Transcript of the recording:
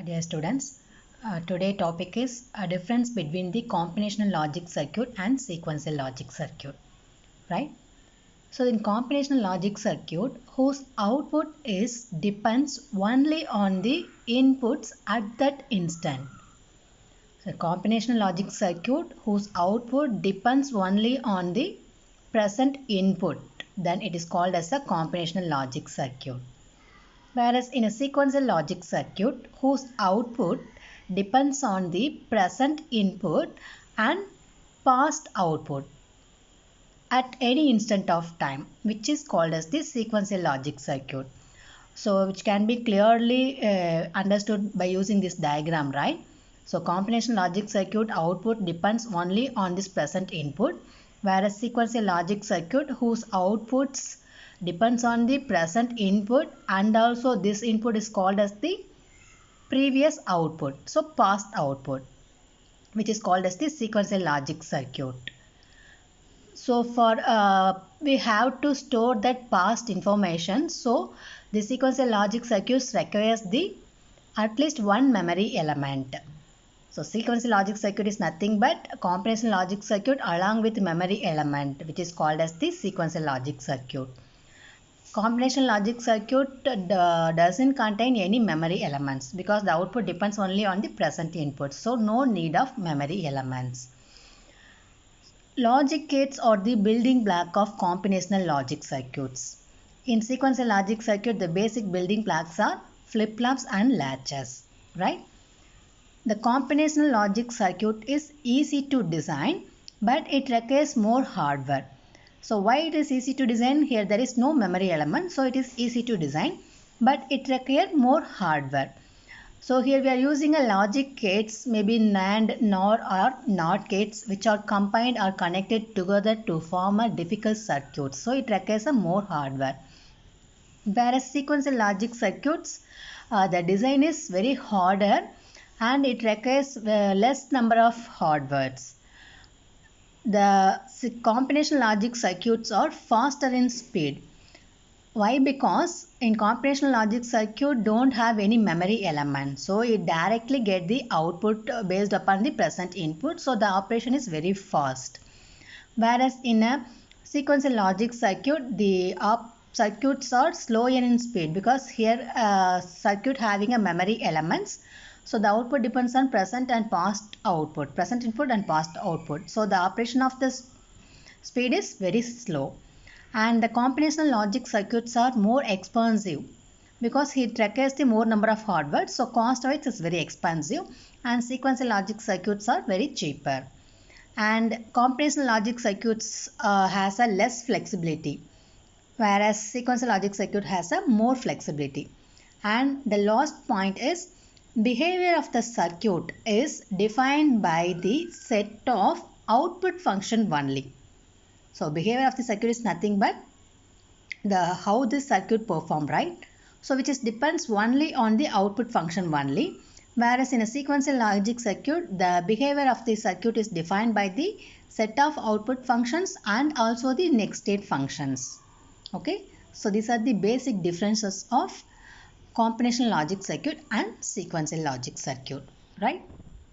Dear students, today topic is a difference between the combinational logic circuit and sequential logic circuit, right? So in combinational logic circuit, whose output is depends only on the inputs at that instant. So combinational logic circuit whose output depends only on the present input, then it is called as a combinational logic circuit. Whereas in a sequential logic circuit whose output depends on the present input and past output at any instant of time, which is called as the sequential logic circuit. So which can be clearly understood by using this diagram, right? So combinational logic circuit output depends only on this present input, whereas sequential logic circuit whose outputs depends on the present input and also this input is called as the previous output, so past output, which is called as the sequential logic circuit. So for we have to store that past information, so the sequential logic circuits requires the at least one memory element. So sequential logic circuit is nothing but a combinational logic circuit along with memory element, which is called as the sequential logic circuit. Combinational logic circuit doesn't contain any memory elements because the output depends only on the present input, so no need of memory elements. Logic gates are the building block of combinational logic circuits. In sequential logic circuit, the basic building blocks are flip-flops and latches, right? The combinational logic circuit is easy to design, but it requires more hardware. So why it is easy to design? Here there is no memory element, so it is easy to design, but it requires more hardware. So here we are using a logic gates, maybe NAND, NOR or NOT gates, which are combined or connected together to form a difficult circuit. So it requires a more hardware. Whereas sequential logic circuits, the design is very harder and it requires less number of hardwares. The combinational logic circuits are faster in speed. Why? Because in combinational logic circuit don't have any memory element, so it directly get the output based upon the present input, so the operation is very fast. Whereas in a sequential logic circuit, the circuits are slower in speed because here circuit having a memory elements, so the output depends on present and past output, present input and past output, so the operation of this speed is very slow. And the combinational logic circuits are more expensive because it requires the more number of hardware, so cost wise is very expensive, and sequential logic circuits are very cheaper. And combinational logic circuits has a less flexibility, whereas sequential logic circuit has a more flexibility. And the last point is behavior of the circuit is defined by the set of output function only. So behavior of the circuit is nothing but how this circuit perform, right? So which is depends only on the output function only. Whereas in a sequential logic circuit, the behavior of the circuit is defined by the set of output functions and also the next state functions. Okay, so these are the basic differences of combinational logic circuit and sequential logic circuit, right?